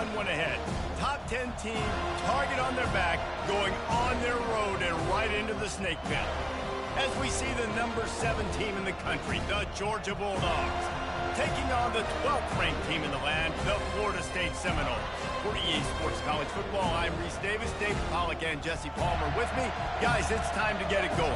run one ahead. Top 10 team, target on their back, going on their road and right into the snake pit. As we see the number 7 team in the country, the Georgia Bulldogs, taking on the 12th ranked team in the land, the Florida State Seminoles. For EA Sports College Football, I'm Reese Davis, David Pollack, and Jesse Palmer with me. Guys, it's time to get it going.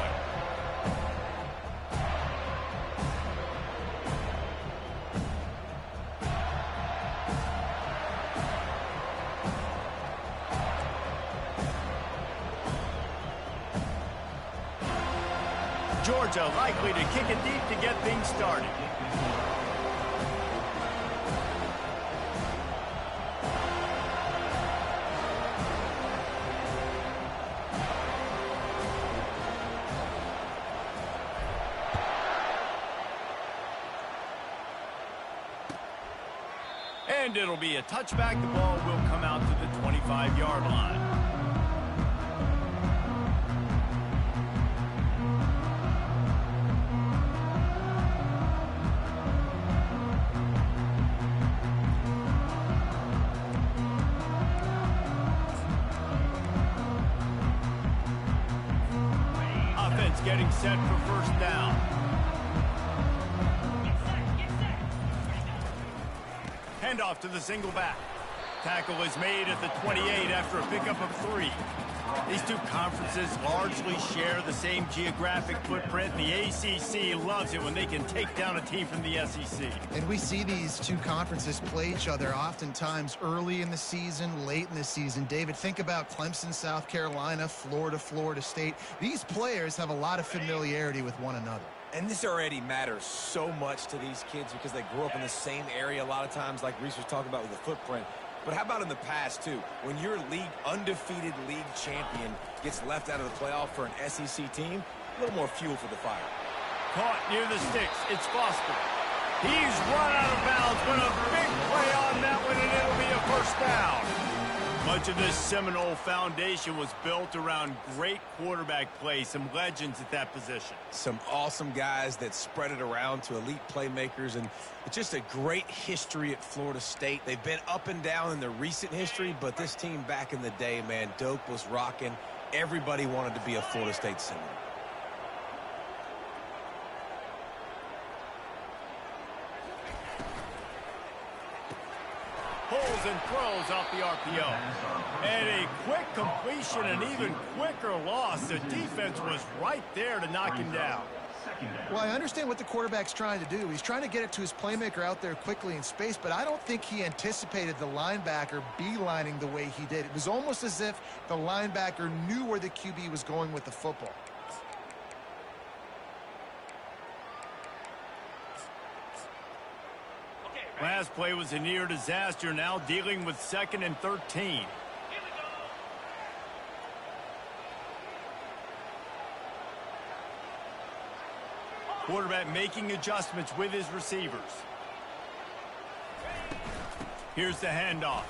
Georgia likely to kick it deep to get things started. And it'll be a touchback. The ball will come out to the 25-yard line. Offense getting set for first down. Handoff to the single back. Tackle is made at the 28 after a pickup of 3. These two conferences largely share the same geographic footprint. The ACC loves it when they can take down a team from the SEC. And we see these two conferences play each other oftentimes early in the season, late in the season. David, think about Clemson, South Carolina, Florida, Florida State. These players have a lot of familiarity with one another. And this already matters so much to these kids because they grew up in the same area a lot of times, like Reese was talking about with the footprint. But how about in the past, too? When your undefeated league champion gets left out of the playoff for an SEC team, a little more fuel for the fire. Caught near the sticks. It's Foster. He's run out of bounds, but a big play on that one, and it'll be a first down. Much of this Seminole foundation was built around great quarterback play, some legends at that position. Some awesome guys that spread it around to elite playmakers, and it's just a great history at Florida State. They've been up and down in the recent history, but this team back in the day, man, Doak was rocking. Everybody wanted to be a Florida State Seminole. Pulls and throws off the RPO. And a quick completion, an even quicker loss. The defense was right there to knock him down. Well, I understand what the quarterback's trying to do. He's trying to get it to his playmaker out there quickly in space, but I don't think he anticipated the linebacker beelining the way he did. It was almost as if the linebacker knew where the QB was going with the football. Last play was a near disaster, now dealing with 2nd and 13. Quarterback making adjustments with his receivers. Here's the handoff.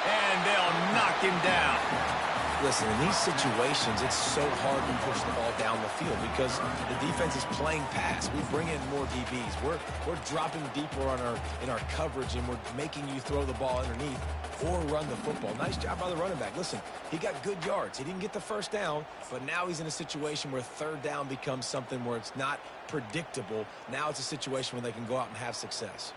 And they'll knock him down. Listen, in these situations, it's so hard to push the ball down the field because the defense is playing pass. We bring in more DBs. We're dropping deeper in our coverage, and we're making you throw the ball underneath or run the football. Nice job by the running back. Listen, he got good yards. He didn't get the first down, but now he's in a situation where 3rd down becomes something where it's not predictable. Now it's a situation where they can go out and have success.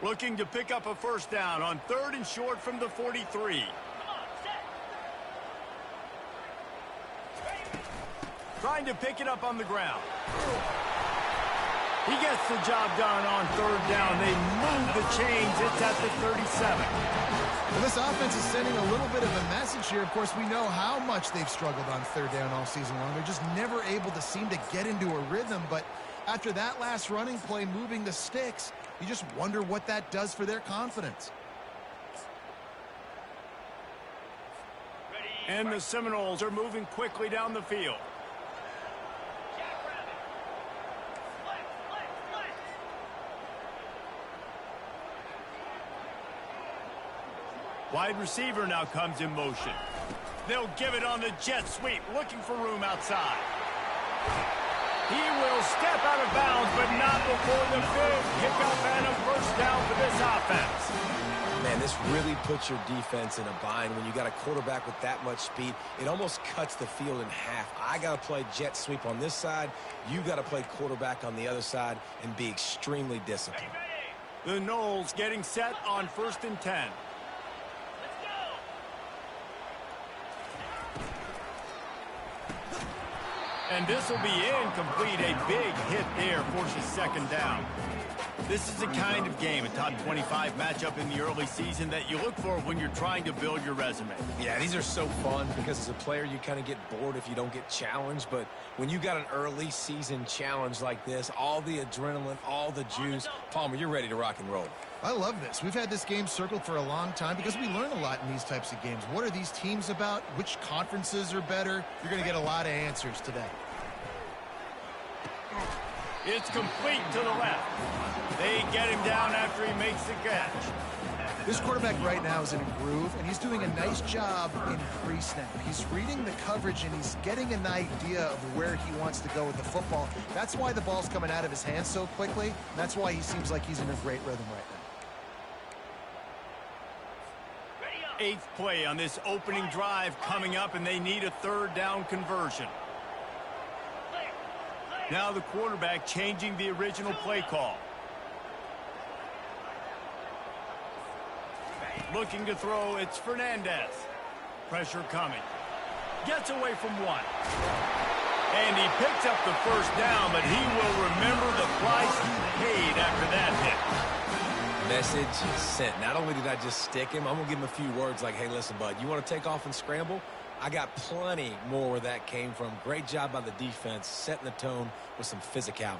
Looking to pick up a first down on 3rd and short from the 43. Trying to pick it up on the ground. He gets the job done on 3rd down. They move the chains. It's at the 37. Well, this offense is sending a little bit of a message here. Of course, we know how much they've struggled on 3rd down all season long. They're just never able to seem to get into a rhythm. But after that last running play, moving the sticks, you just wonder what that does for their confidence. And the Seminoles are moving quickly down the field. Wide receiver now comes in motion. They'll give it on the jet sweep, looking for room outside. He will step out of bounds, but not before the big kickoff and a first down for this offense. Man, this really puts your defense in a bind when you got a quarterback with that much speed. It almost cuts the field in half. I got to play jet sweep on this side. You got to play quarterback on the other side and be extremely disciplined. The Knowles getting set on 1st and 10. And this will be incomplete. A big hit there forces 2nd down. This is the kind of game, a top 25 matchup in the early season, that you look for when you're trying to build your resume. Yeah, these are so fun because as a player, you kind of get bored if you don't get challenged. But when you got an early season challenge like this, all the adrenaline, all the juice, Palmer, you're ready to rock and roll. I love this. We've had this game circled for a long time because we learn a lot in these types of games. What are these teams about? Which conferences are better? You're going to get a lot of answers today. It's complete to the left. They get him down after he makes the catch. This quarterback right now is in a groove, and he's doing a nice job in pre-snap. He's reading the coverage, and he's getting an idea of where he wants to go with the football. That's why the ball's coming out of his hands so quickly, and that's why he seems like he's in a great rhythm right now. 8th play on this opening drive coming up, and they need a 3rd down conversion. Now the quarterback changing the original play call. Looking to throw, it's Fernandez. Pressure coming. Gets away from one. And he picks up the 1st down, but he will remember the price he paid after that hit. Message sent. Not only did I just stick him, I'm going to give him a few words like, hey, listen, bud, you want to take off and scramble? I got plenty more where that came from. Great job by the defense, setting the tone with some physicality.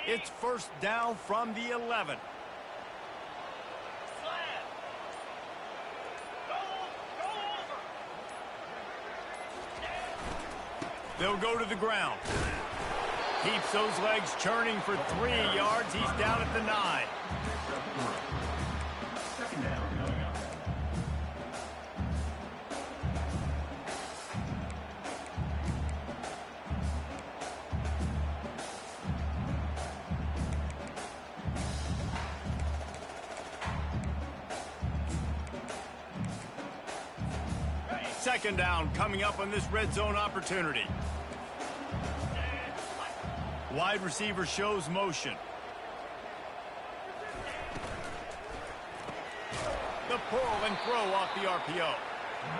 It's 1st down from the 11. They'll go to the ground. Keeps those legs churning for 3 yards. He's down at the 9. Second down coming up on this red zone opportunity. Wide receiver shows motion. The pull and throw off the RPO.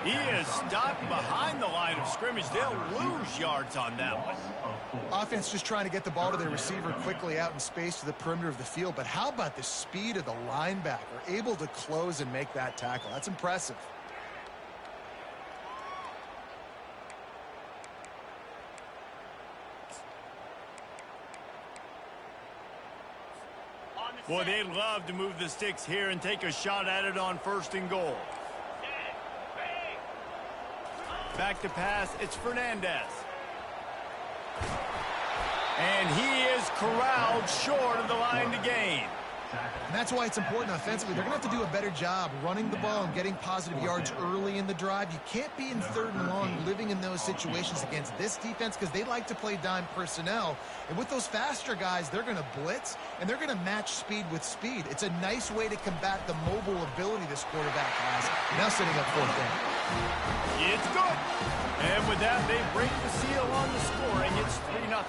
He is stopped behind the line of scrimmage. They'll lose yards on that one. Offense just trying to get the ball to their receiver quickly out in space to the perimeter of the field. But how about the speed of the linebacker? Able to close and make that tackle. That's impressive. Boy, they'd love to move the sticks here and take a shot at it on 1st and goal. Back to pass, it's Fernandez. And he is corralled short of the line to gain. And that's why it's important offensively. They're going to have to do a better job running the ball and getting positive yards early in the drive. You can't be in 3rd and long living in those situations against this defense because they like to play dime personnel. And with those faster guys, they're going to blitz, and they're going to match speed with speed. It's a nice way to combat the mobile ability this quarterback has. Now setting up 4th down. It's good. And with that, they break the seal on the scoring. It's 3-0.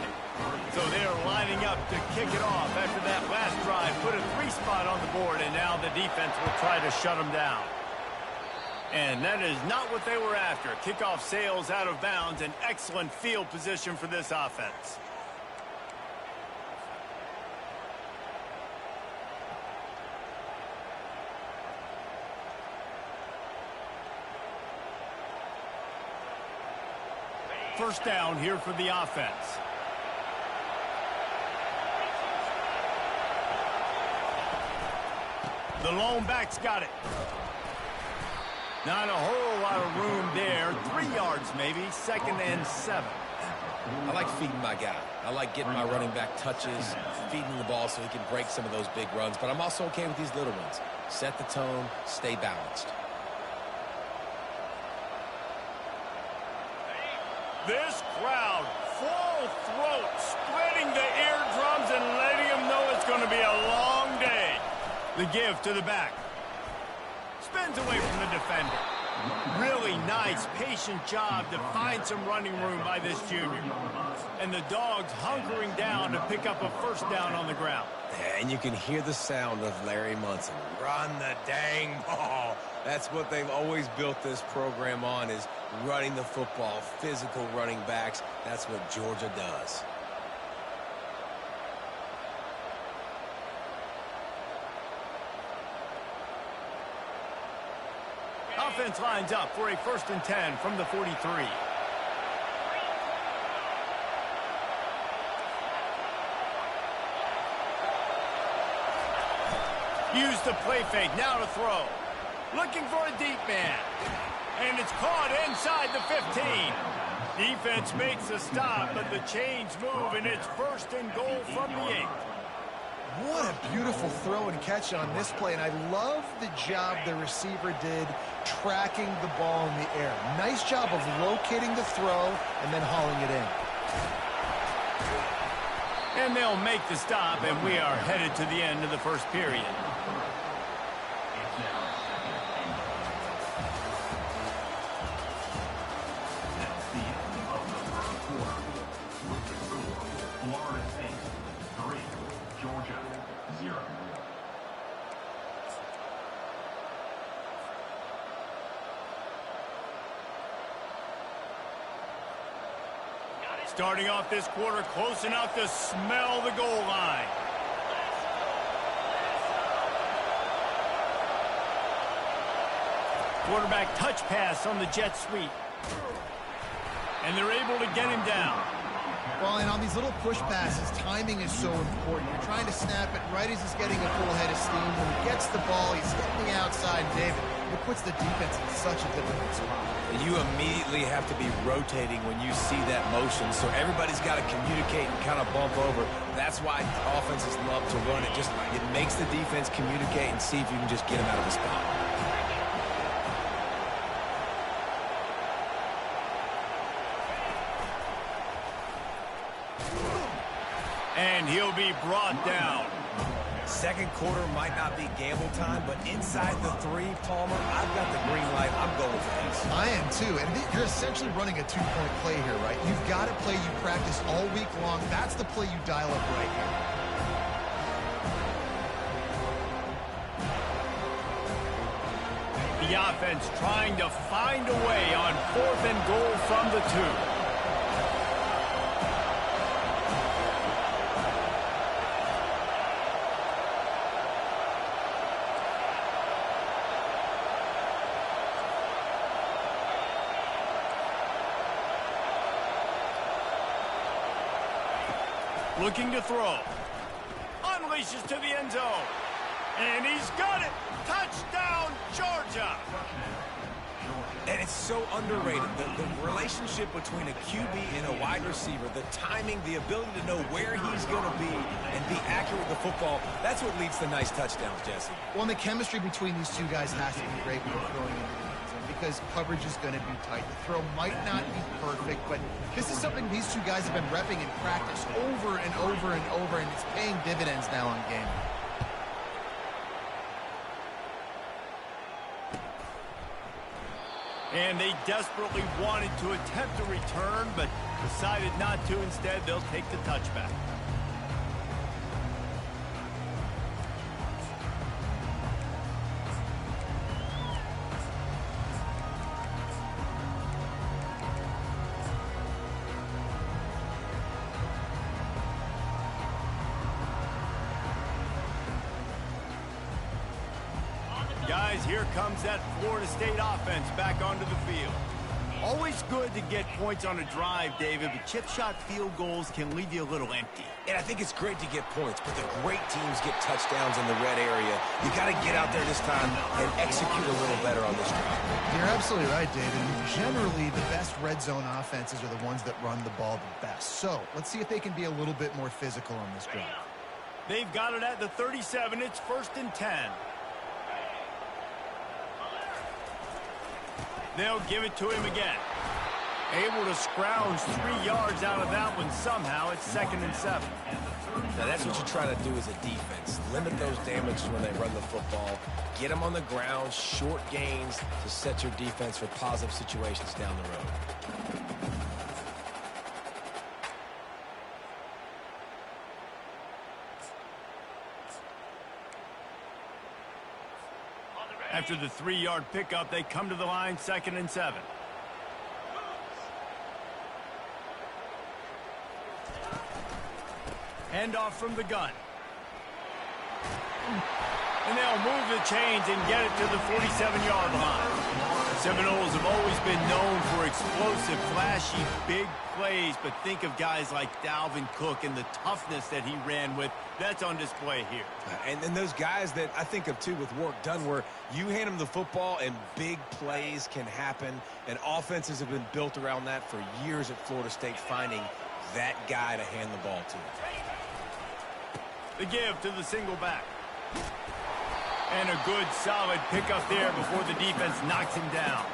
So they're lining up to kick it off after that last drive. Put a 3 spot on the board, and now the defense will try to shut them down. And that is not what they were after. Kickoff sails out of bounds. An excellent field position for this offense. First down here for the offense. The lone back's got it. Not a whole lot of room there. 3 yards maybe, 2nd and 7. I like feeding my guy. I like getting my running back touches, feeding the ball so he can break some of those big runs. But I'm also okay with these little ones. Set the tone, stay balanced. This crowd, full throat, splitting the eardrums and letting them know it's going to be a long day. The give to the back. Spins away from the defender. Really nice, patient job to find some running room by this junior. And the Dogs hunkering down to pick up a first down on the ground. And you can hear the sound of Larry Munson. Run the dang ball. That's what they've always built this program on, is running the football, physical running backs. That's what Georgia does. Offense lines up for a 1st and 10 from the 43. Use the play fake, now to throw. Looking for a deep man. And it's caught inside the 15. Defense makes a stop, but the chains move, and it's 1st and goal from the 8. What a beautiful throw and catch on this play, and I love the job the receiver did tracking the ball in the air. Nice job of locating the throw and then hauling it in. And they'll make the stop, and we are headed to the end of the 1st period. Starting off this quarter close enough to smell the goal line. Quarterback touch pass on the jet sweep. And they're able to get him down. Well, and on these little push passes, timing is so important. You're trying to snap it right as he's getting a full head of steam. When he gets the ball, he's hitting the outside, David. It puts the defense in such a difficult spot. You immediately have to be rotating when you see that motion, so everybody's got to communicate and kind of bump over. That's why offenses love to run it. It makes the defense communicate and see if you can just get them out of the spot. And he'll be brought down. Second quarter might not be gamble time, but inside the 3, Palmer, I've got the green light. I'm going for this. I am too, and you're essentially running a 2-point play here, right? You've got a play you practice all week long. That's the play you dial up right here. The offense trying to find a way on 4th and goal from the 2. Looking to throw. Unleashes to the end zone. And he's got it. Touchdown, Georgia. And it's so underrated. The relationship between a QB and a wide receiver, the timing, the ability to know where he's going to be and be accurate with the football, that's what leads to nice touchdowns, Jesse. Well, and the chemistry between these two guys has to be great when they're throwing into the end zone because coverage is going to be tight. The throw might not be perfect, but this is something these two guys have been repping in practice over and over and over, and it's paying dividends now in game. And they desperately wanted to attempt a return, but decided not to. Instead, they'll take the touchback. Guys, here comes that Florida State offense back onto the field. Always good to get points on a drive, David, but chip shot field goals can leave you a little empty. And I think it's great to get points, but the great teams get touchdowns in the red area. You got to get out there this time and execute a little better on this drive. You're absolutely right, David. Generally, the best red zone offenses are the ones that run the ball the best. So let's see if they can be a little bit more physical on this drive. They've got it at the 37. It's 1st and 10. They'll give it to him again. Able to scrounge 3 yards out of that one somehow. It's 2nd and 7. Now, that's what you try to do as a defense. Limit those damages when they run the football. Get them on the ground, short gains to set your defense for positive situations down the road. After the 3-yard pickup, they come to the line, 2nd and 7. Handoff from the gun. And they'll move the chains and get it to the 47-yard line. Seminoles have always been known for explosive, flashy, big plays, but think of guys like Dalvin Cook and the toughness that he ran with. That's on display here. And then those guys that I think of, too, with work done, where you hand them the football and big plays can happen, and offenses have been built around that for years at Florida State, finding that guy to hand the ball to. The give to the single back. And a good, solid pickup there before the defense knocks him down.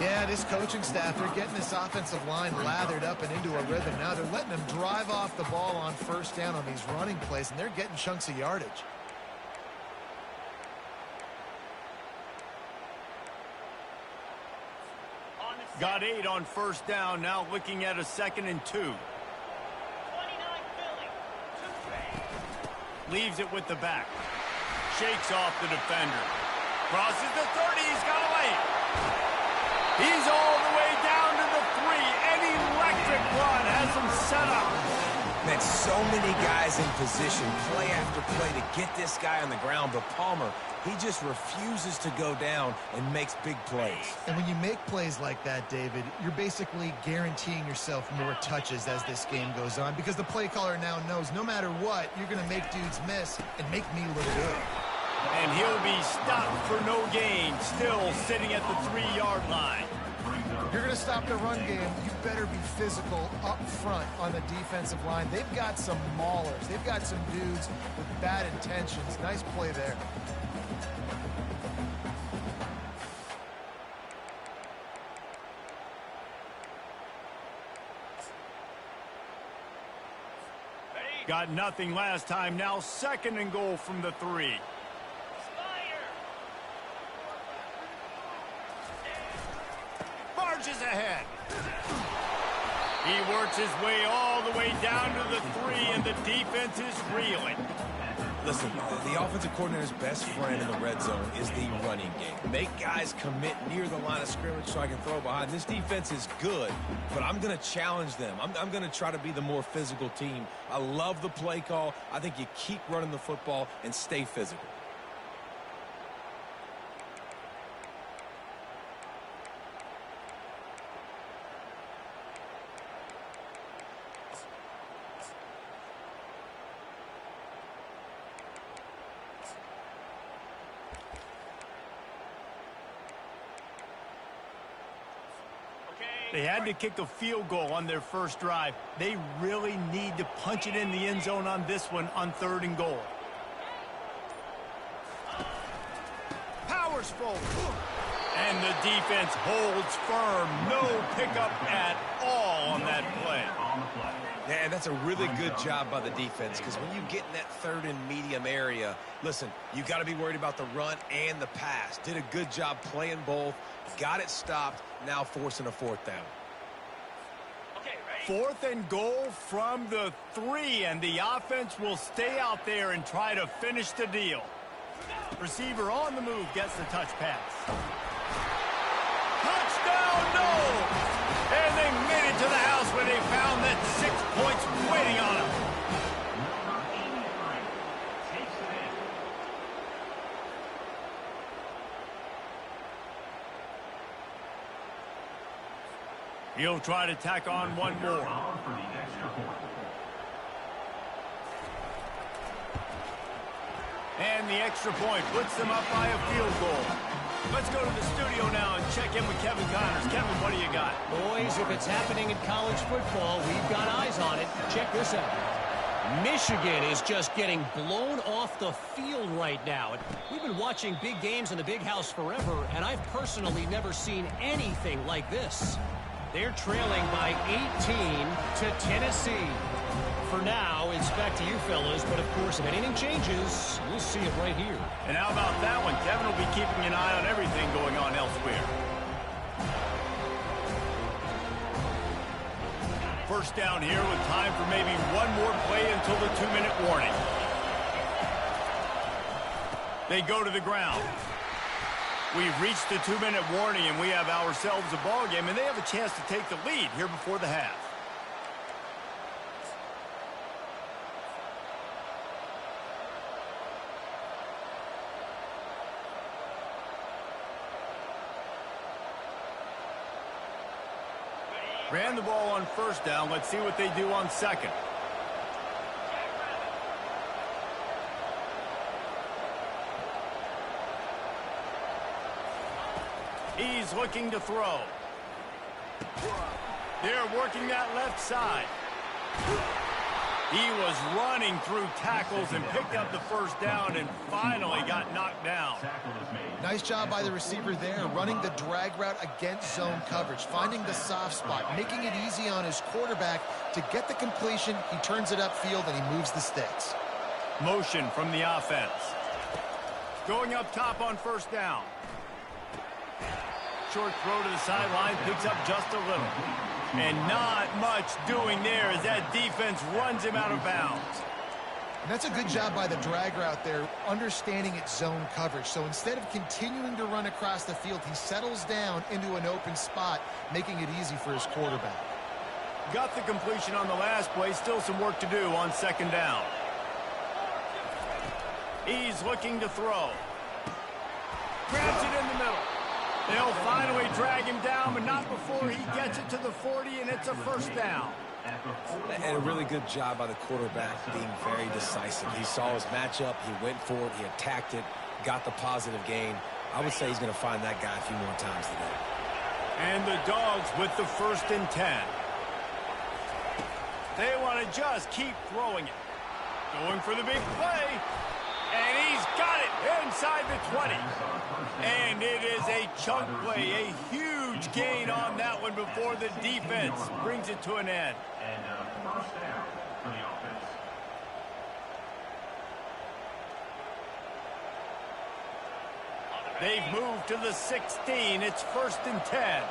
Yeah, this coaching staff, they're getting this offensive line lathered up and into a rhythm. Now they're letting them drive off the ball on 1st down on these running plays, and they're getting chunks of yardage. Got 8 on 1st down, now looking at a 2nd and 2. Leaves it with the back. Shakes off the defender. Crosses the 30. He's got away. He's all the way down to the 3. An electric run has him set up. Man, so many guys in position, play after play to get this guy on the ground. But Palmer, he just refuses to go down and makes big plays. And when you make plays like that, David, you're basically guaranteeing yourself more touches as this game goes on, because the play caller now knows no matter what, you're going to make dudes miss and make me look good. And he'll be stopped for no gain, still sitting at the 3-yard line. You're going to stop the run game, you better be physical up front on the defensive line. They've got some maulers. They've got some dudes with bad intentions. Nice play there. Got nothing last time. Now 2nd and goal from the 3. Marches ahead. He works his way all the way down to the 3, and the defense is reeling. Listen, the offensive coordinator's best friend in the red zone is the running game. Make guys commit near the line of scrimmage so I can throw behind. This defense is good, but I'm going to challenge them. I'm going to try to be the more physical team. I love the play call. I think you keep running the football and stay physical. They had to kick a field goal on their first drive. They really need to punch it in the end zone on this one on 3rd and goal. Powers forward. And the defense holds firm. No pickup at all on that play. Yeah, that's a really good job by the defense, because when you get in that 3rd and medium area, listen, you got to be worried about the run and the pass. Did a good job playing both, got it stopped, now forcing a 4th down. 4th and goal from the 3, and the offense will stay out there and try to finish the deal. Receiver on the move gets the touch pass. Touchdown, no! And they made it to the house where they found that 6 points waiting on them. He'll try to tack on one more. And the extra point puts them up by a field goal. Let's go to the studio now and check in with Kevin Connors. Kevin, what do you got? Boys, if it's happening in college football, we've got eyes on it. Check this out. Michigan is just getting blown off the field right now. We've been watching big games in the Big House forever, and I've personally never seen anything like this. They're trailing by 18 to Tennessee. For now, it's back to you fellas, but of course, if anything changes, we'll see it right here. And how about that one? Kevin will be keeping an eye on everything going on elsewhere. First down here with time for maybe one more play until the 2-minute warning. They go to the ground. We've reached the 2-minute warning, and we have ourselves a ball game, and they have a chance to take the lead here before the half. Ran the ball on first down. Let's see what they do on second. He's looking to throw. They're working that left side. He was running through tackles and picked up the first down and finally got knocked down. Nice job by the receiver there, running the drag route against zone coverage, finding the soft spot, making it easy on his quarterback to get the completion. He turns it upfield and he moves the sticks. Motion from the offense. Going up top on first down. Short throw to the sideline, picks up just a little. And not much doing there as that defense runs him out of bounds. And that's a good job by the drag route there, understanding its zone coverage. So instead of continuing to run across the field, he settles down into an open spot, making it easy for his quarterback. Got the completion on the last play, still some work to do on second down. He's looking to throw. Grabs it in the middle. They'll finally drag him down, but not before he gets it to the 40, and it's a first down. And a really good job by the quarterback being very decisive. He saw his matchup, he went for it, he attacked it, got the positive gain. I would say he's going to find that guy a few more times today. And the Dogs with the 1st and 10. They want to just keep throwing it. Going for the big play. And he's got it inside the 20. And it is a chunk play, a huge gain on that one before the defense brings it to an end. And first down for the offense. They've moved to the 16. It's 1st and 10.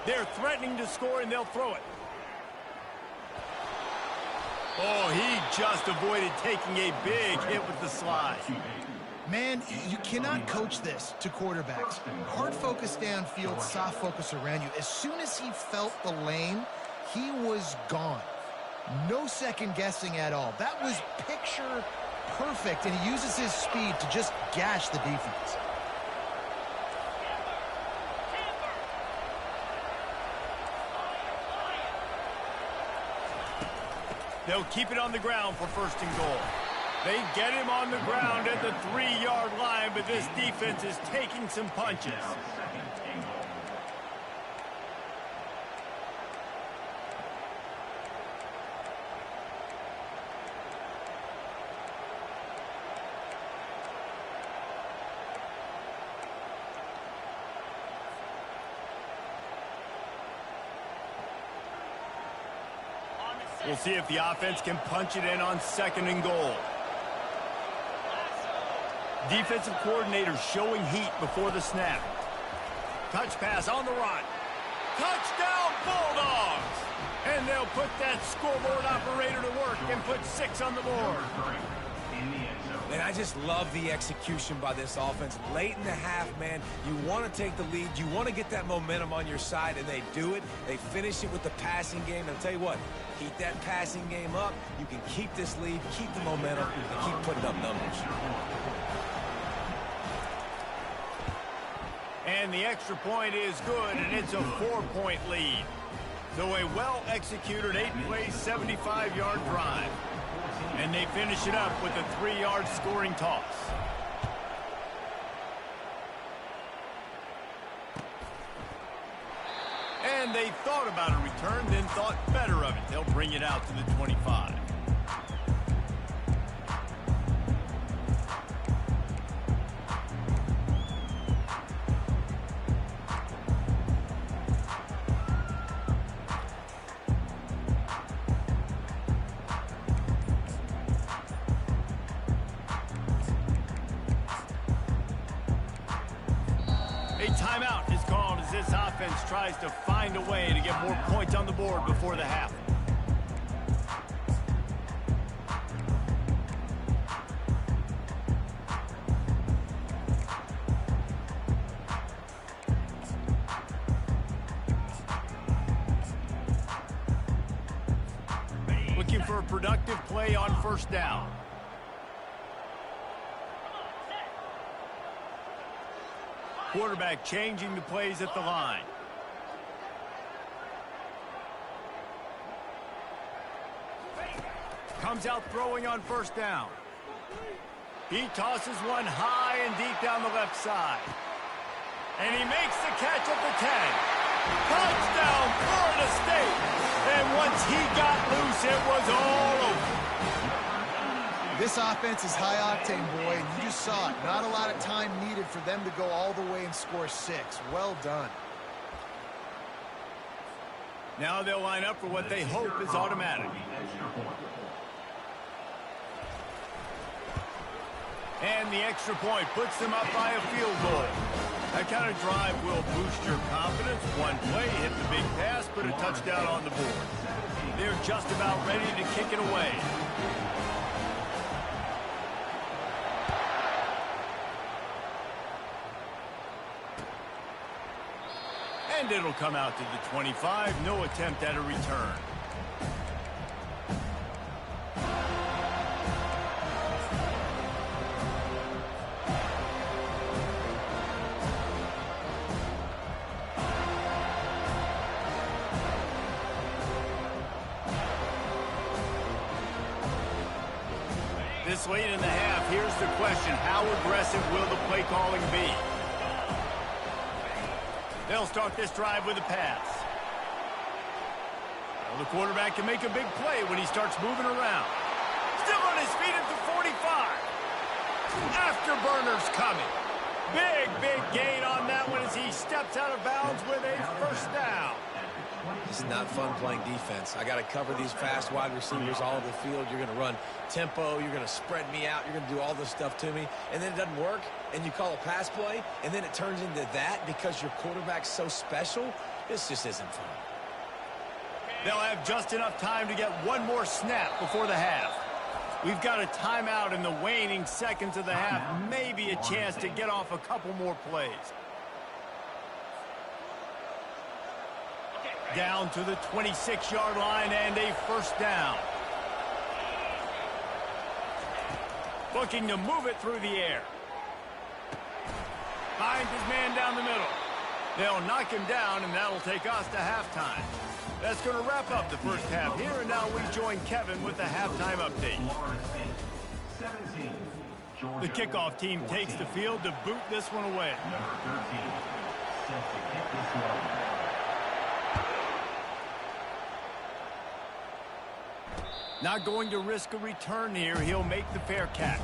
They're threatening to score, and they'll throw it. Oh, he just avoided taking a big hit with the slide. Man, you cannot coach this to quarterbacks. Hard focus downfield, soft focus around you. As soon as he felt the lane, he was gone. No second guessing at all. That was picture perfect, and he uses his speed to just gash the defense. They'll keep it on the ground for 1st and goal. They get him on the ground at the 3-yard line, but this defense is taking some punches. We'll see if the offense can punch it in on 2nd and goal. Defensive coordinator showing heat before the snap. Touch pass on the run. Touchdown Bulldogs! And they'll put that scoreboard operator to work and put 6 on the board. Man, I just love the execution by this offense. Late in the half, man, you want to take the lead. You want to get that momentum on your side, and they do it. They finish it with the passing game. And I'll tell you what, keep that passing game up. You can keep this lead, keep the momentum, and keep putting up numbers. And And the extra point is good, and it's a 4-point lead. So a well-executed 8-play, 75-yard drive. And they finish it up with a 3-yard scoring toss. And they thought about a return, then thought better of it. They'll bring it out to the 25. A timeout is called as this offense tries to find a way to get more points on the board before the half. Looking for a productive play on first down. Quarterback changing the plays at the line. Comes out throwing on first down. He tosses one high and deep down the left side. And he makes the catch at the 10. Touchdown, Florida State. And once he got loose, it was all over. This offense is high-octane, boy, and you just saw it. Not a lot of time needed for them to go all the way and score 6. Well done. Now they'll line up for what they hope is automatic. And the extra point puts them up by a field goal. That kind of drive will boost your confidence. One play, hit the big pass, put a touchdown on the board. They're just about ready to kick it away. And it'll come out to the 25. No attempt at a return. This late in the half, here's the question. How aggressive will the play calling be? They'll start this drive with a pass. Well, the quarterback can make a big play when he starts moving around. Still on his feet at the 45. Afterburners coming. Big gain on that one as he steps out of bounds with a first down. It's not fun playing defense. I got to cover these fast wide receivers all over the field. You're going to run tempo. You're going to spread me out. You're going to do all this stuff to me. And then it doesn't work, and you call a pass play, and then it turns into that because your quarterback's so special. This just isn't fun. They'll have just enough time to get one more snap before the half. We've got a timeout in the waning seconds of the half. Maybe a chance to get off a couple more plays. Down to the 26-yard line and a first down. Looking to move it through the air. Finds his man down the middle. They'll knock him down, and that'll take us to halftime. That's going to wrap up the first half here, and now we join Kevin with the halftime update. The kickoff team takes the field to boot this one away. Not going to risk a return here. He'll make the fair catch.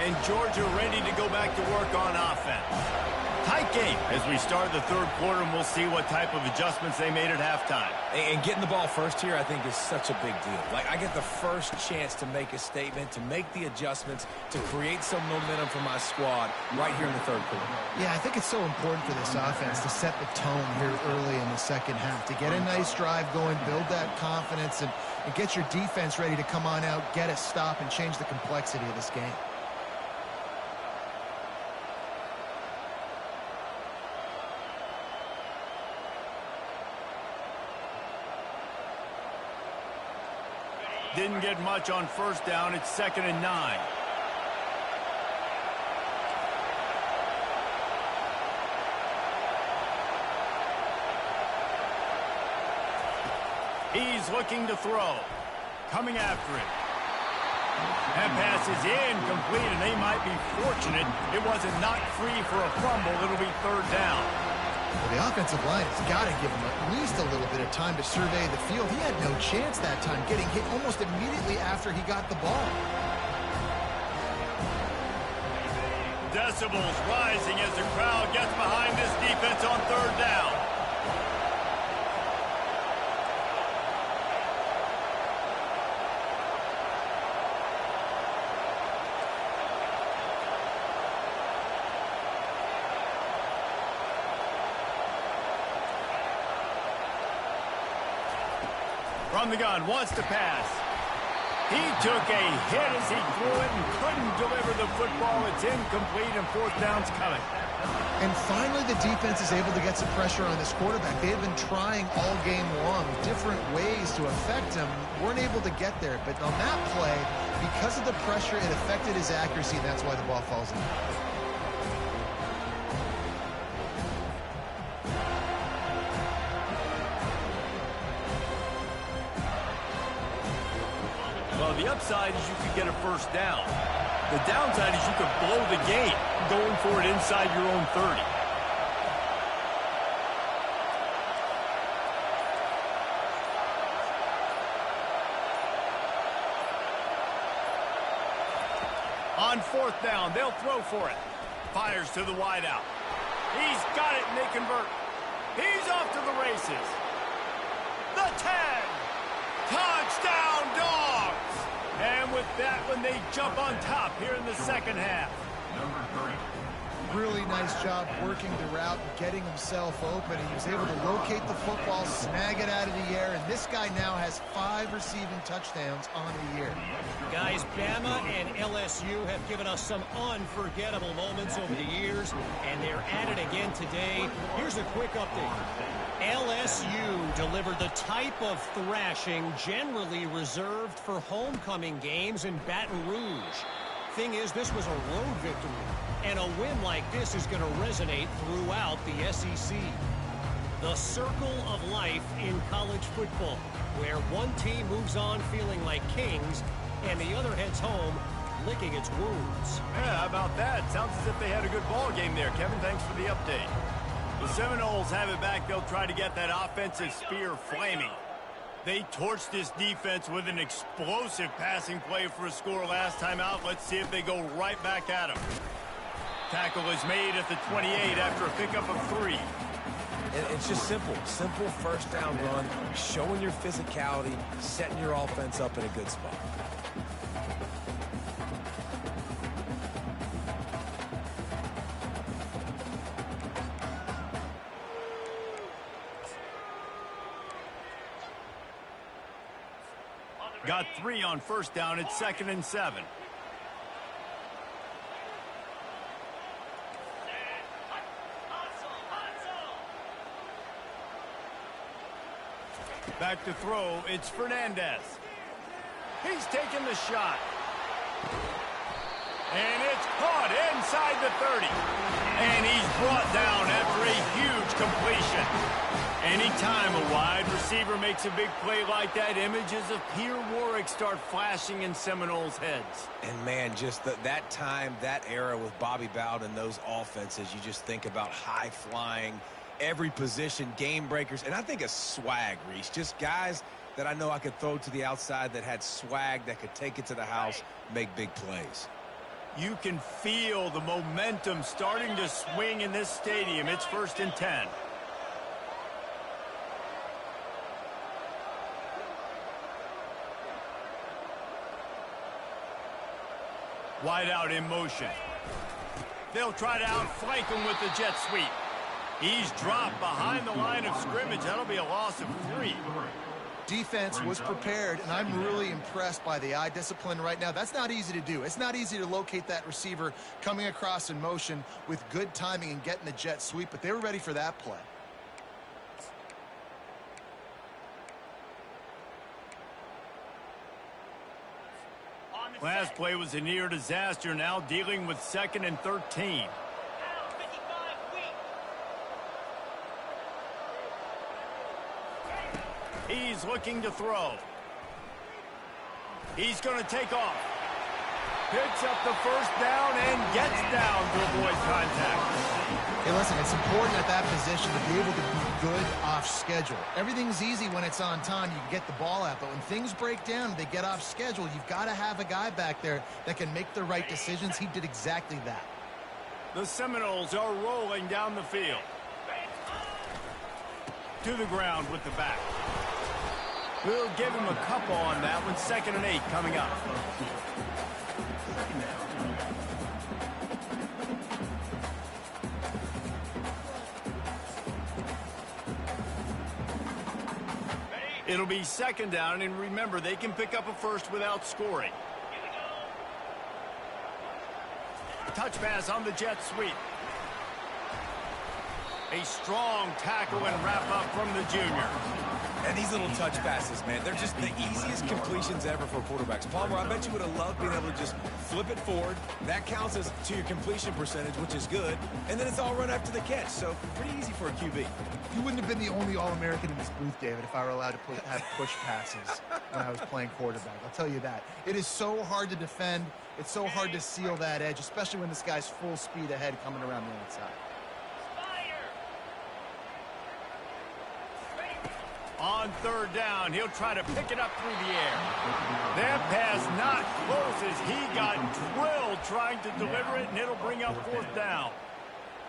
And Georgia ready to go back to work on offense. Tight game as we start the third quarter, and we'll see what type of adjustments they made at halftime. And getting the ball first here, I think, is such a big deal. Like, I get the first chance to make a statement, to make the adjustments, to create some momentum for my squad right here in the third quarter. Yeah, I think it's so important for this offense to set the tone here early in the second half, to get a nice drive going, build that confidence, and get your defense ready to come on out, get a stop, and change the complexity of this game. didn't get much on first down. It's 2nd and 9. He's looking to throw. Coming after it. That pass is incomplete, and they might be fortunate it wasn't knocked free for a fumble. It'll be 3rd down. Well, the offensive line has got to give him at least a little bit of time to survey the field. He had no chance that time, getting hit almost immediately after he got the ball. Decibels rising as the crowd gets behind this defense on 3rd down. From the gun, wants to pass. He took a hit as he threw it and couldn't deliver the football. It's incomplete, and 4th down's coming. And finally, the defense is able to get some pressure on this quarterback. They've been trying all game long different ways to affect him. Weren't able to get there. But on that play, because of the pressure, it affected his accuracy, and that's why the ball falls in. Well, the upside is you could get a 1st down. The downside is you could blow the game going for it inside your own 30. On 4th down, they'll throw for it. Fires to the wideout. He's got it, and they convert. He's off to the races. The 10. Touchdown, Dogs! And with that one, they jump on top here in the 2nd half. Number 3. Really nice job working the route and getting himself open. He was able to locate the football, snag it out of the air, and this guy now has 5 receiving touchdowns on the year. Guys, Bama and LSU have given us some unforgettable moments over the years, and they're at it again today. Here's a quick update. LSU delivered the type of thrashing generally reserved for homecoming games in Baton Rouge. Thing is, this was a road victory, and a win like this is going to resonate throughout the SEC. The circle of life in college football, where one team moves on feeling like kings, and the other heads home licking its wounds. Yeah, how about that? Sounds as if they had a good ball game there. Kevin, thanks for the update. The Seminoles have it back. They'll try to get that offensive spear flaming. They torched this defense with an explosive passing play for a score last time out. Let's see if they go right back at him. Tackle is made at the 28 after a pickup of 3. And it's just simple 1st down run, showing your physicality, setting your offense up in a good spot. Got 3 on 1st down. It's 2nd and 7. Back to throw. It's Fernandez. He's taking the shot. And it's caught inside the 30. And he's brought down after a huge completion. Anytime a wide receiver makes a big play like that, images of Pierre Warwick start flashing in Seminoles' heads. And, man, just that time, that era with Bobby Bowden and those offenses, you just think about high-flying, every position, game breakers. And I think of swag, Reese. Just guys that I know I could throw to the outside that had swag, that could take it to the house, make big plays. You can feel the momentum starting to swing in this stadium. It's 1st and 10. Wide out in motion. They'll try to outflank him with the jet sweep. He's dropped behind the line of scrimmage. That'll be a loss of 3. Defense was prepared, and I'm really impressed by the eye discipline right now. That's not easy to do. It's not easy to locate that receiver coming across in motion with good timing and getting the jet sweep, but they were ready for that play. Last play was a near disaster, now dealing with 2nd and 13. He's looking to throw. He's going to take off. Picks up the first down and gets down to avoid contact. Hey, listen, it's important at that position to be able to be good off schedule. Everything's easy when it's on time. You can get the ball out, but when things break down, they get off schedule. You've got to have a guy back there that can make the right decisions. He did exactly that. The Seminoles are rolling down the field. To the ground with the back. We'll give him a couple on that one. 2nd and 8 coming up. It'll be 2nd down, and remember, they can pick up a first without scoring. Touch pass on the jet sweep. A strong tackle and wrap up from the junior. And these little touch passes, man, they're just the easiest completions ever for quarterbacks. Palmer, I bet you would have loved being able to just flip it forward. That counts as to your completion percentage, which is good. And then it's all run after the catch, so pretty easy for a QB. You wouldn't have been the only All-American in this booth, David, if I were allowed to have push passes when I was playing quarterback. I'll tell you that. It is so hard to defend. It's so hard to seal that edge, especially when this guy's full speed ahead coming around the outside. On 3rd down, he'll try to pick it up through the air. That pass not close as he got drilled trying to deliver it, and it'll bring up 4th down.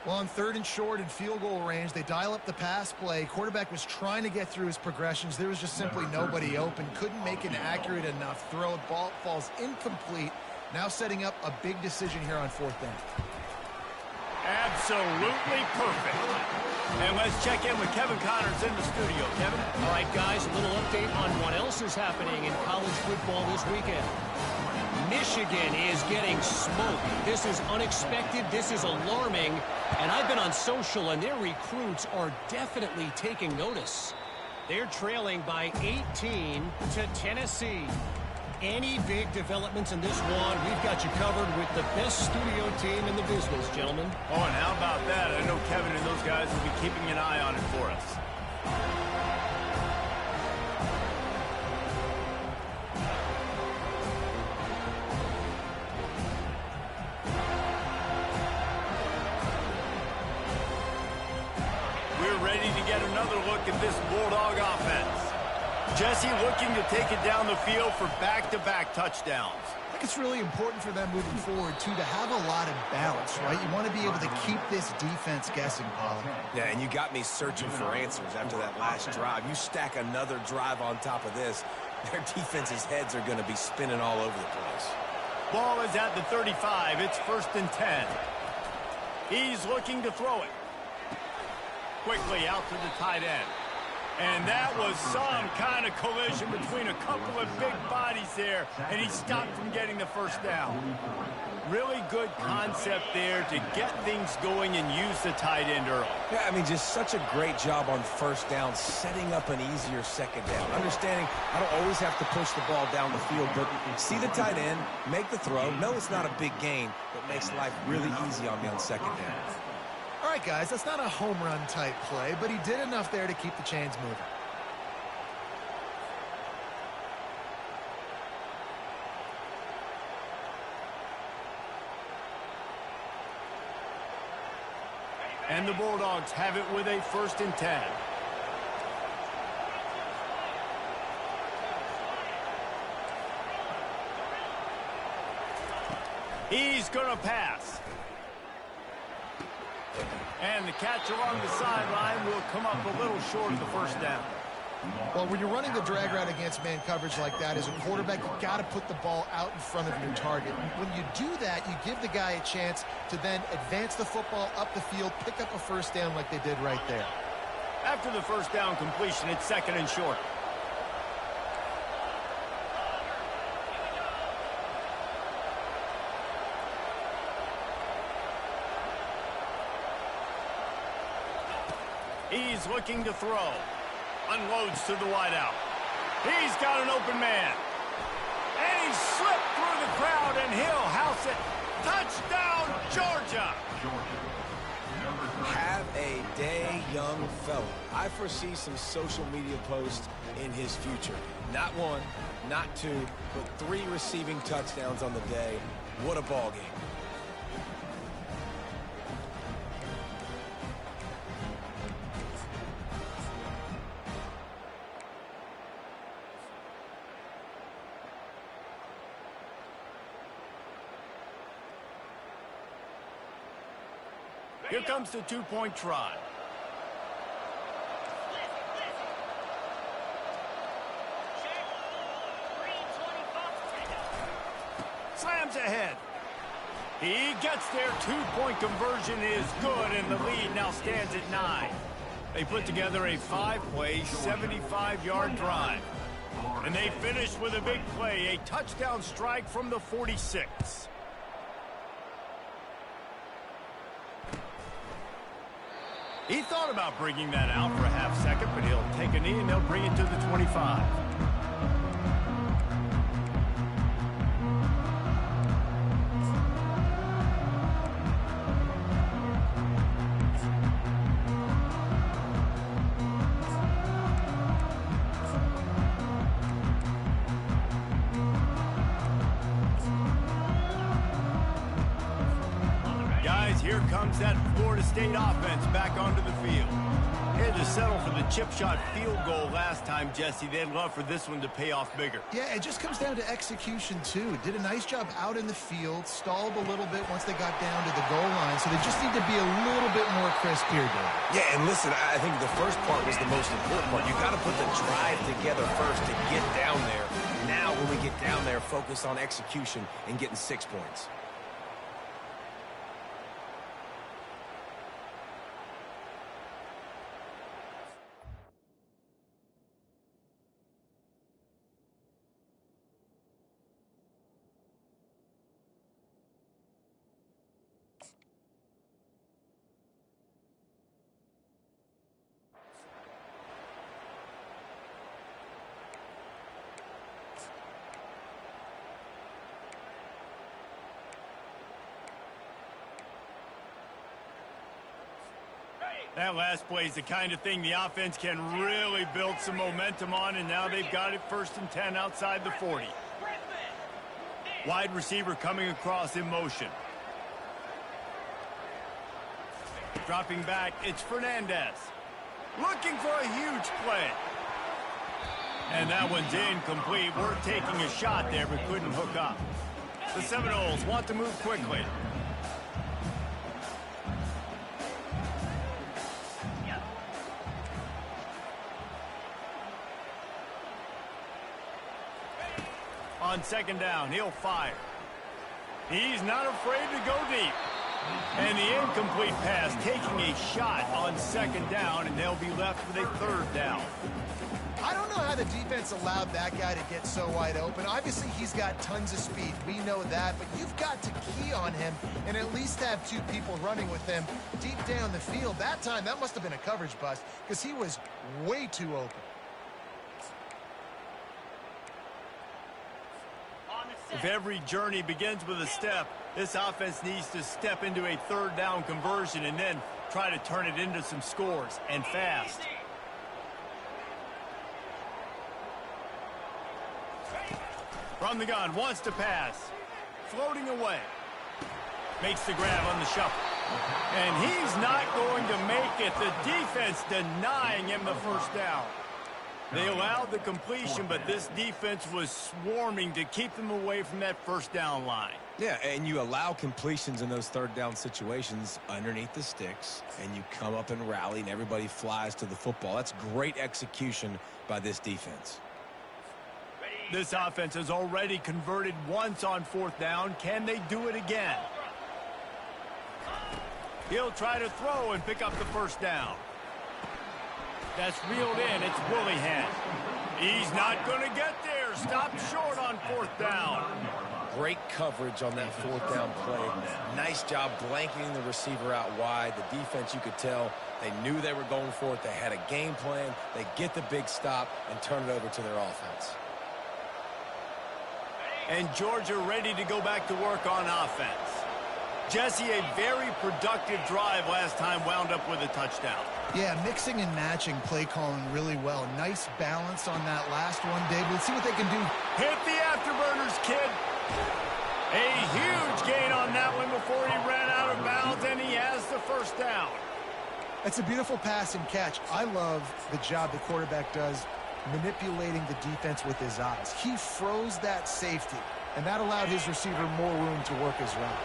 Well, on 3rd and short and field goal range, they dial up the pass play. Quarterback was trying to get through his progressions. There was just simply nobody open. Couldn't make an accurate enough throw. Ball falls incomplete. Now setting up a big decision here on 4th down. Absolutely perfect. And let's check in with Kevin Connors in the studio. Kevin? All right, guys, a little update on what else is happening in college football this weekend. Michigan is getting smoked. This is unexpected. This is alarming. And I've been on social, and their recruits are definitely taking notice. They're trailing by 18 to Tennessee. Any big developments in this one, we've got you covered with the best studio team in the business, gentlemen. Oh, and how about that? I know Kevin and those guys will be keeping an eye on it for us. We're ready to get another look at this Bulldog offense. Jesse looking to take it down the field for back-to-back touchdowns. I think it's really important for them moving forward, too, to have a lot of balance, right? You want to be able to keep this defense guessing, Pollard. Yeah, and you got me searching for answers after that last drive. You stack another drive on top of this, their defense's heads are going to be spinning all over the place. Ball is at the 35. It's 1st and 10. He's looking to throw it. Quickly out to the tight end. And that was some kind of collision between a couple of big bodies there, and he stopped from getting the first down. Really good concept there to get things going and use the tight end early. Yeah, I mean, just such a great job on 1st down, setting up an easier 2nd down. Understanding I don't always have to push the ball down the field, but see the tight end, make the throw. No, it's not a big gain, but makes life really easy on me on 2nd down. All right, guys, that's not a home run type play, but he did enough there to keep the chains moving. And the Bulldogs have it with a 1st and 10. He's going to pass. And the catch along the sideline will come up a little short of the 1st down. Well, when you're running the drag route against man coverage like that, as a quarterback, you've got to put the ball out in front of your target. When you do that, you give the guy a chance to then advance the football up the field, pick up a 1st down like they did right there. After the 1st down completion, it's 2nd and short. He's looking to throw. Unloads to the wideout. He's got an open man. And he slipped through the crowd, and he'll house it. Touchdown, Georgia! Have a day, young fella. I foresee some social media posts in his future. Not one, not two, but 3 receiving touchdowns on the day. What a ball game. Here comes the two-point try. Slams ahead. He gets there. Two-point conversion is good, and the lead now stands at 9. They put together a 5-play, 75-yard drive. And they finish with a big play, a touchdown strike from the 46. He thought about bringing that out for a half second, but he'll take a knee and they'll bring it to the 25. Guys, here comes that Florida State offense back onto the field. Had to settle for the chip shot field goal last time, Jesse. They'd love for this one to pay off bigger. Yeah, it just comes down to execution, too. Did a nice job out in the field, stalled a little bit once they got down to the goal line, so they just need to be a little bit more crisp here, Dave. Yeah, and listen, I think the first part was the most important part. You got to put the drive together first to get down there. Now, when we get down there, focus on execution and getting 6 points. That last play is the kind of thing the offense can really build some momentum on, and now they've got it 1st and 10 outside the 40. Wide receiver coming across in motion. Dropping back, it's Fernandez. Looking for a huge play. And that one's incomplete. We're taking a shot there, but couldn't hook up. The Seminoles want to move quickly. On 2nd down, he'll fire. He's not afraid to go deep. And the incomplete pass taking a shot on 2nd down, and they'll be left with a 3rd down. I don't know how the defense allowed that guy to get so wide open. Obviously, he's got tons of speed. We know that, but you've got to key on him and at least have 2 people running with him deep down the field. That time, that must have been a coverage bust because he was way too open. If every journey begins with a step, this offense needs to step into a 3rd down conversion and then try to turn it into some scores, and fast. From the gun, wants to pass. Floating away. Makes the grab on the shuffle. And he's not going to make it. The defense denying him the 1st down. They allowed the completion, but this defense was swarming to keep them away from that 1st down line. Yeah, and you allow completions in those 3rd down situations underneath the sticks, and you come up and rally, and everybody flies to the football. That's great execution by this defense. This offense has already converted once on 4th down. Can they do it again? He'll try to throw and pick up the 1st down. That's reeled in. It's Willihan. He's not going to get there. Stopped short on 4th down. Great coverage on that 4th down play. Nice job blanketing the receiver out wide. The defense, you could tell, they knew they were going for it. They had a game plan. They get the big stop and turn it over to their offense. And Georgia ready to go back to work on offense. Jesse, a very productive drive last time wound up with a touchdown. Yeah, mixing and matching play calling really well. Nice balance on that last one, Dave. Let's see what they can do. Hit the afterburners, kid. A huge gain on that one before he ran out of bounds, and he has the first down. That's a beautiful pass and catch. I love the job the quarterback does manipulating the defense with his eyes. He froze that safety, and that allowed his receiver more room to work his route.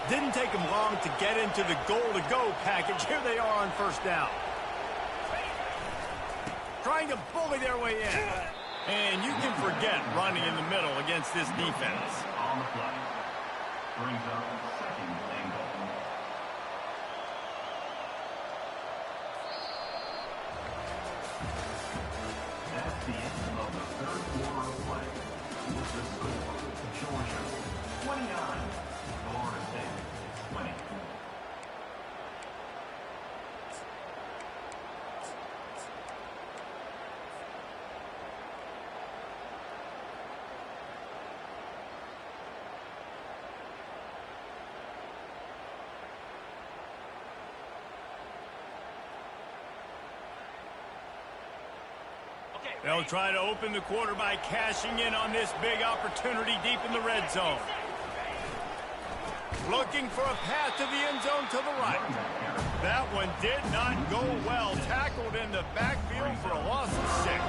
Didn't take him long to get into the goal-to-go package. Here they are on first down. Trying to bully their way in. And you can forget running in the middle against this defense. On the play. Brings up second and goal. That's the end of the third quarter of play. With the score, Georgia 29, Florida State 20. They'll try to open the quarter by cashing in on this big opportunity deep in the red zone. Looking for a path to the end zone to the right. That one did not go well. Tackled in the backfield for a loss of 6.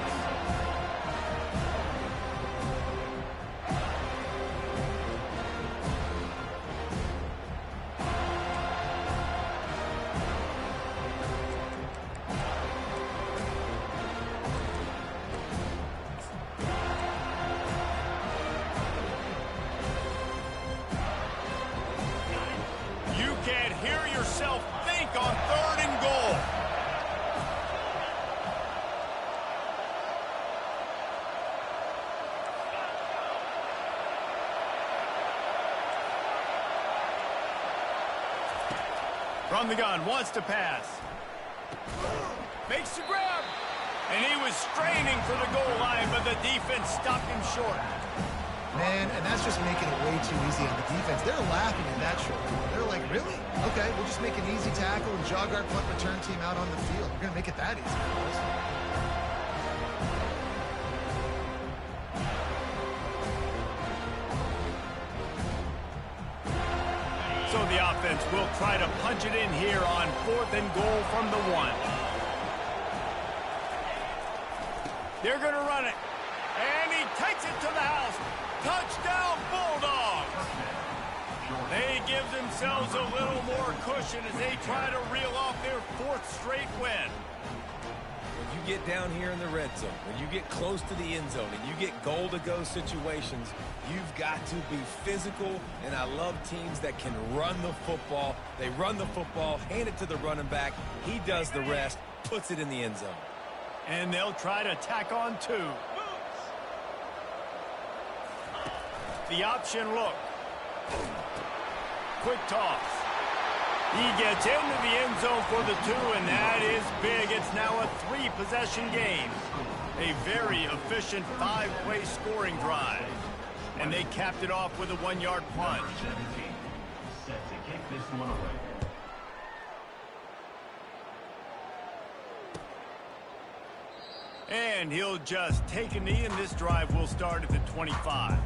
On third and goal. From the gun, wants to pass. Makes the grab. And he was straining for the goal line, but the defense stopped him short. Man, and that's just making it way too easy on the defense. They're laughing at that short. They're like, really? Okay, we'll just make an easy tackle and jog our punt return team out on the field. We're going to make it that easy, boys. So the offense will try to punch it in here on 4th and goal from the 1. They're going to run it. And he takes it to the house. Touchdown, Bulldogs! They give themselves a little more cushion as they try to reel off their 4th straight win. When you get down here in the red zone, when you get close to the end zone and you get goal-to-go situations, you've got to be physical, and I love teams that can run the football. They run the football, hand it to the running back. He does the rest, puts it in the end zone. And they'll try to tack on 2. The option look. Quick toss. He gets into the end zone for the 2, and that is big. It's now a 3-possession game. A very efficient 5-play scoring drive. And they capped it off with a 1-yard punt. Number 17, set to kick this one away. And he'll just take a knee, and this drive will start at the 25.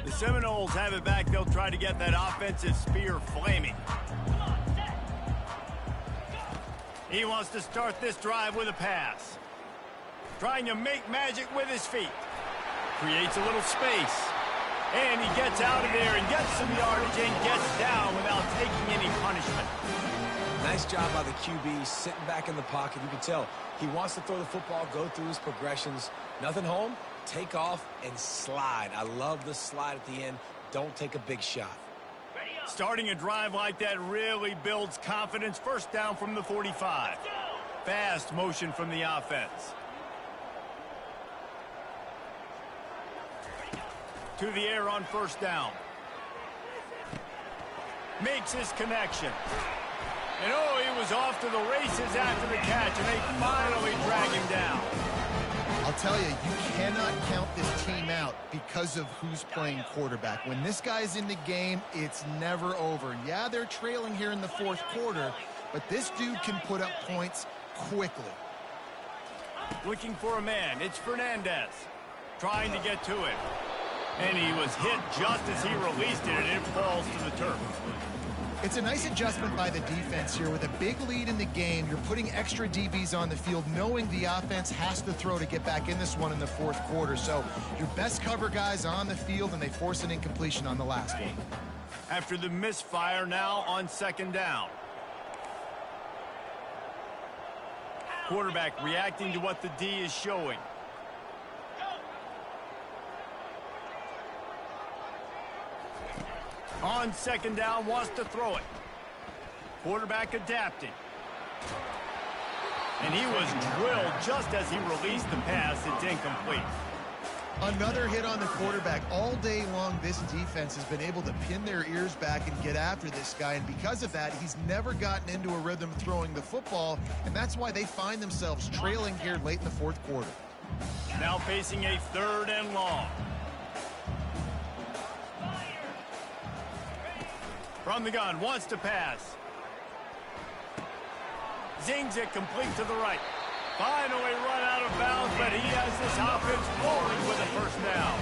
The Seminoles have it back. They'll try to get that offensive spear flaming. He wants to start this drive with a pass. Trying to make magic with his feet. Creates a little space. And he gets out of there and gets some yardage and gets down without taking any punishment. Nice job by the QB, sitting back in the pocket. You can tell he wants to throw the football, go through his progressions. Nothing home, take off and slide. I love the slide at the end. Don't take a big shot. Starting a drive like that really builds confidence. First down from the 45. Fast motion from the offense. to the air on first down. Makes his connection. And oh, he was off to the races after the catch, and they finally drag him down. I'll tell you, you cannot count this team out because of who's playing quarterback. When this guy's in the game, it's never over. Yeah, they're trailing here in the fourth quarter, but this dude can put up points quickly. Looking for a man. It's Fernandez. Trying to get to it. And he was hit just as he released it, and it falls to the turf. It's a nice adjustment by the defense here. With a big lead in the game, you're putting extra DBs on the field, knowing the offense has to throw to get back in this one in the fourth quarter. So your best cover guys on the field, and they force an incompletion on the last one. After the misfire, now on second down. Quarterback reacting to what the D is showing. On second down, wants to throw it. Quarterback adapting. And he was drilled just as he released the pass. It's incomplete. Another hit on the quarterback. All day long, this defense has been able to pin their ears back and get after this guy. And because of that, he's never gotten into a rhythm throwing the football. And that's why they find themselves trailing here late in the fourth quarter. Now facing a third and long. From the gun, wants to pass. Zings it complete to the right. Finally run out of bounds, but he has this offense rolling with a first down.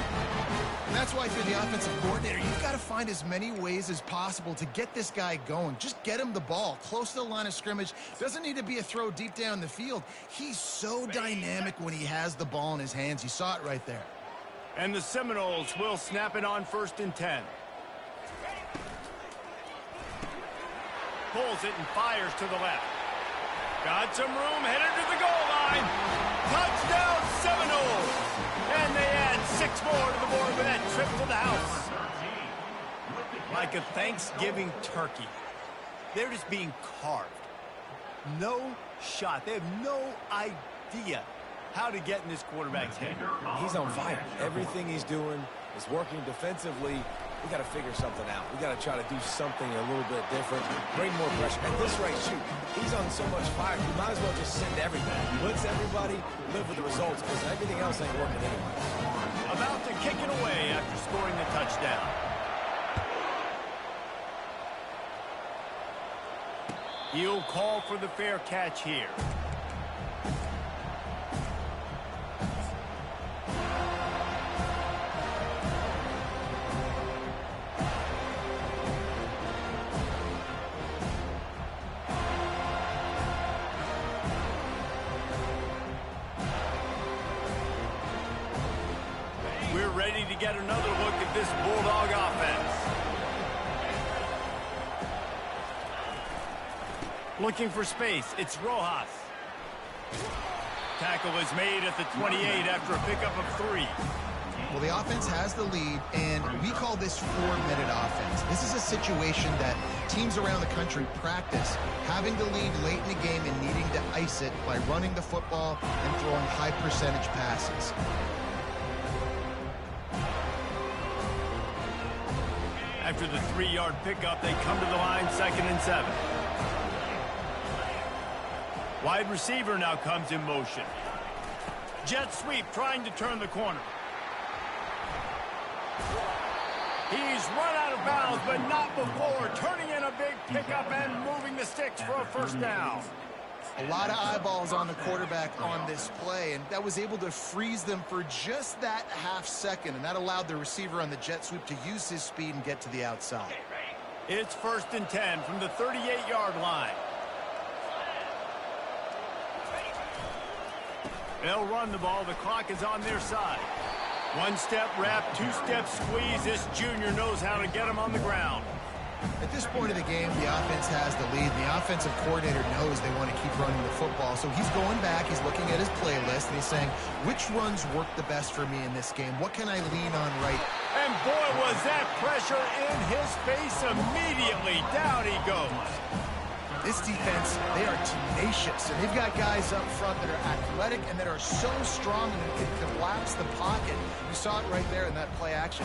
And that's why if you're the offensive coordinator, you've got to find as many ways as possible to get this guy going. Just get him the ball close to the line of scrimmage. Doesn't need to be a throw deep down the field. He's so dynamic when he has the ball in his hands. You saw it right there. And the Seminoles will snap it on 1st and 10. Pulls it and fires to the left. Got some room, headed to the goal line. Touchdown Seminoles! And they add 6 more to the board with that trip to the house. Like a Thanksgiving turkey. They're just being carved. No shot. They have no idea how to get in this quarterback's head. He's on fire. Everything he's doing is working defensively. We got to figure something out. We got to try to do something a little bit different. Bring more pressure. At this rate, shoot, he's on so much fire. You might as well just send everybody. Blitz everybody, live with the results, because everything else ain't working anyway. About to kick it away after scoring the touchdown. He'll call for the fair catch here. We're ready to get another look at this Bulldog offense. Looking for space. It's Rojas. Tackle is made at the 28 after a pickup of 3. Well, the offense has the lead, and we call this 4-minute offense. This is a situation that teams around the country practice, having the lead late in the game and needing to ice it by running the football and throwing high-percentage passes. After the 3-yard pickup, they come to the line 2nd and 7. Wide receiver now comes in motion. Jet sweep trying to turn the corner. He's run out of bounds, but not before. Turning in a big pickup and moving the sticks for a first down. A lot of eyeballs on the quarterback on this play, and that was able to freeze them for just that half second, and that allowed the receiver on the jet sweep to use his speed and get to the outside. It's 1st and 10 from the 38-yard line. They'll run the ball. The clock is on their side. 1-step wrap, 2-step squeeze. This junior knows how to get him on the ground. At this point of the game, the offense has the lead. The offensive coordinator knows they want to keep running the football. So he's going back, he's looking at his playlist, and he's saying, which runs work the best for me in this game? What can I lean on right? And boy, was that pressure in his face immediately. Down he goes. This defense, they are tenacious, and they've got guys up front that are athletic and that are so strong and can collapse the pocket. You saw it right there in that play action.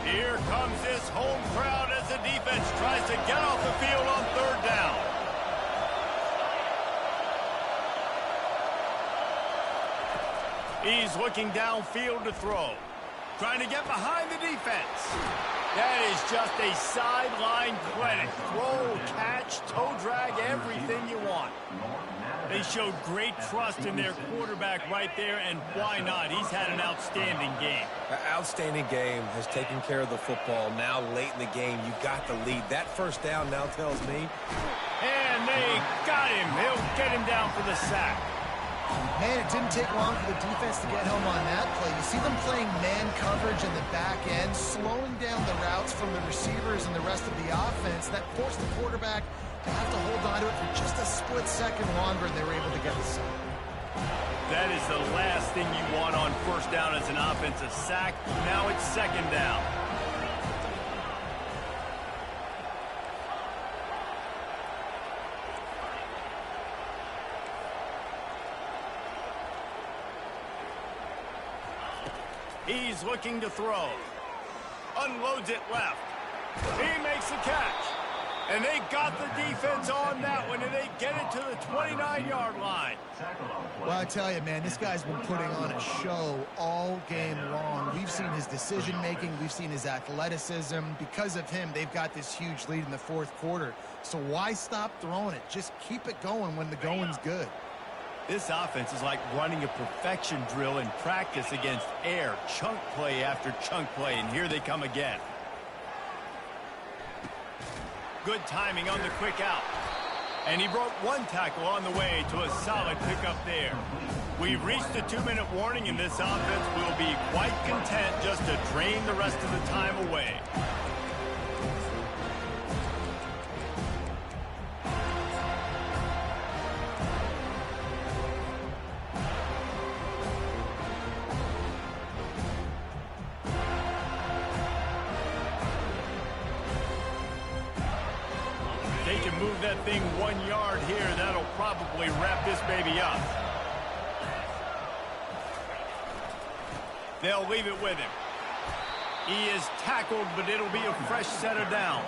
Here comes this home crowd as the defense tries to get off the field on third down. He's looking downfield to throw. Trying to get behind the defense. That is just a sideline clinic. Throw, catch, toe drag, everything you want. They showed great trust in their quarterback right there, and why not? He's had an outstanding game. An outstanding game, has taken care of the football. Now late in the game, you got the lead. That first down now tells me. And they got him. He'll get him down for the sack. Man, it didn't take long for the defense to get home on that play. You see them playing man coverage in the back end, slowing down the routes from the receivers and the rest of the offense. That forced the quarterback to have to hold on to it for just a split second longer, and they were able to get the sack. That is the last thing you want on first down as an offensive sack. Now it's second down. He's looking to throw. Unloads it left. He makes the catch. And they got the defense on that one, and they get it to the 29-yard line. Well, I tell you, man, this guy's been putting on a show all game long. We've seen his decision-making. We've seen his athleticism. Because of him, they've got this huge lead in the fourth quarter. So why stop throwing it? Just keep it going when the going's good. This offense is like running a perfection drill in practice against air. Chunk play after chunk play, and here they come again. Good timing on the quick out. And he broke one tackle on the way to a solid pickup there. We've reached the 2-minute warning, and this offense will be quite content just to drain the rest of the time away. They can move that thing 1 yard here. That'll probably wrap this baby up. They'll leave it with him. He is tackled, but it'll be a fresh set of downs.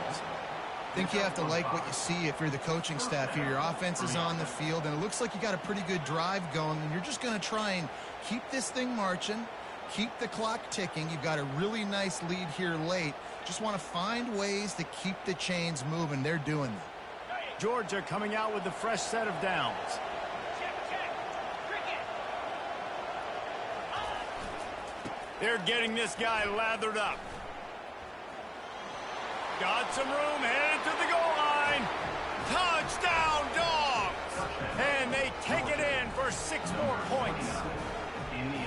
I think you have to like what you see if you're the coaching staff here. Your offense is on the field, and it looks like you got a pretty good drive going, and you're just going to try and keep this thing marching, keep the clock ticking. You've got a really nice lead here late. Just want to find ways to keep the chains moving. They're doing that. Georgia coming out with a fresh set of downs. They're getting this guy lathered up. Got some room, headed to the goal line. Touchdown, Dogs! And they take it in for 6 more points.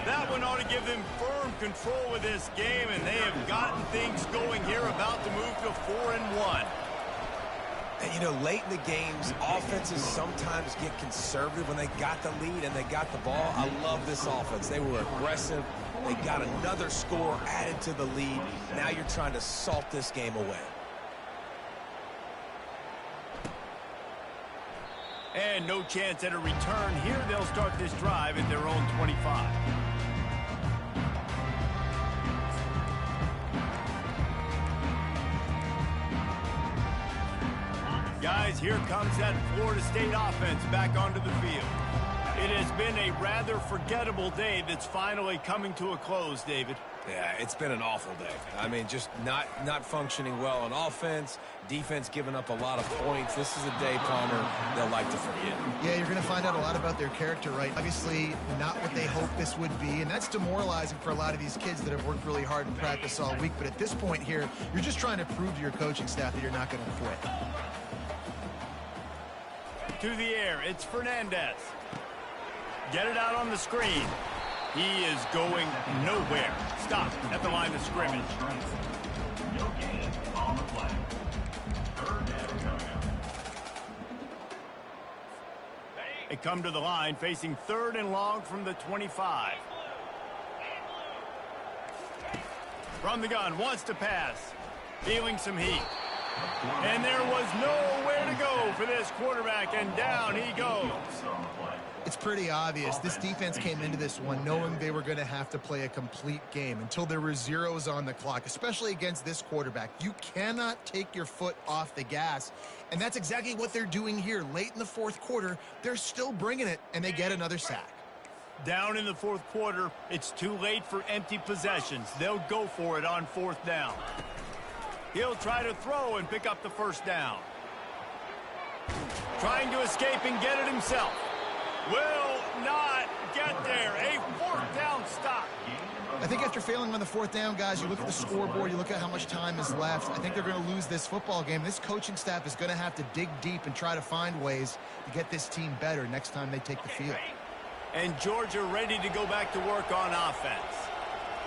That one ought to give them firm control of this game, and they have gotten things going here, about to move to 4-1. And, you know, late in the games, offenses sometimes get conservative when they got the lead and they got the ball. I love this offense. They were aggressive. They got another score added to the lead. Now you're trying to salt this game away. And no chance at a return here. They'll start this drive at their own 25. Guys, here comes that Florida State offense back onto the field. It has been a rather forgettable day that's finally coming to a close, David. Yeah, it's been an awful day. I mean, just not functioning well on offense, defense giving up a lot of points. This is a day, Palmer, they'll like to forget. Yeah, you're going to find out a lot about their character, right? Obviously, not what they hoped this would be, and that's demoralizing for a lot of these kids that have worked really hard in practice all week. But at this point here, you're just trying to prove to your coaching staff that you're not going to quit. To the air, it's Fernandez. Get it out on the screen. He is going nowhere. Stop at the line of scrimmage. No gain on the play. Third down coming up. They come to the line facing 3rd and long from the 25. From the gun, wants to pass. Feeling some heat. And there was nowhere to go for this quarterback, and down he goes. It's pretty obvious. This defense came into this one knowing they were going to have to play a complete game until there were zeros on the clock, especially against this quarterback. You cannot take your foot off the gas, and that's exactly what they're doing here. Late in the fourth quarter, they're still bringing it, and they get another sack. Down in the fourth quarter, it's too late for empty possessions. They'll go for it on fourth down. He'll try to throw and pick up the first down. Trying to escape and get it himself. Will not get there. A fourth down stop. I think after failing on the fourth down, guys, you look at the scoreboard, you look at how much time is left. I think they're going to lose this football game. This coaching staff is going to have to dig deep and try to find ways to get this team better next time they take the field. And Georgia ready to go back to work on offense.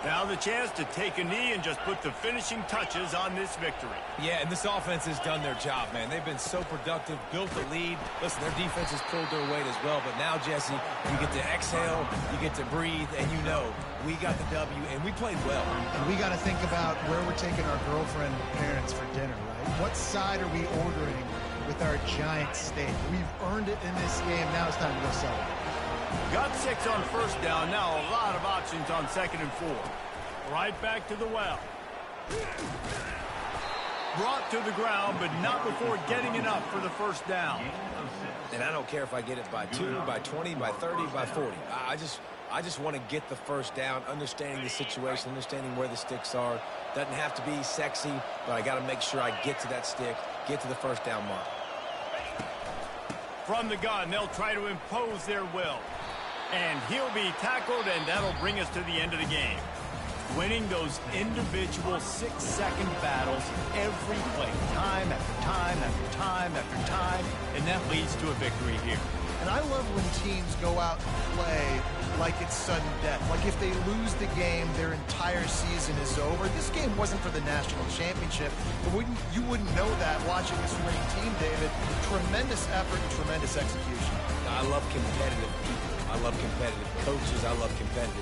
Now the chance to take a knee and just put the finishing touches on this victory. Yeah, and this offense has done their job, man. They've been so productive, built the lead. Listen, their defense has pulled their weight as well. But now, Jesse, you get to exhale, you get to breathe, and you know we got the W, and we played well. And we got to think about where we're taking our girlfriend and parents for dinner, right? What side are we ordering with our giant steak? We've earned it in this game. Now it's time to go celebrate. Got 6 on first down. Now a lot of options on 2nd and 4. Right back to the well. Brought to the ground, but not before getting enough for the first down. And I don't care if I get it by 2, by 20, by 30, by 40. I just want to get the first down, understanding the situation, understanding where the sticks are. Doesn't have to be sexy, but I got to make sure I get to that stick, get to the first down mark. From the gun, they'll try to impose their will. And he'll be tackled, and that'll bring us to the end of the game. Winning those individual 6-second battles every play, time after time after time after time, and that leads to a victory here. And I love when teams go out and play like it's sudden death. Like if they lose the game, their entire season is over. This game wasn't for the national championship, but you wouldn't know that watching this winning team, David. Tremendous effort and tremendous execution. I love competitive people. I love competitive coaches. I love competitive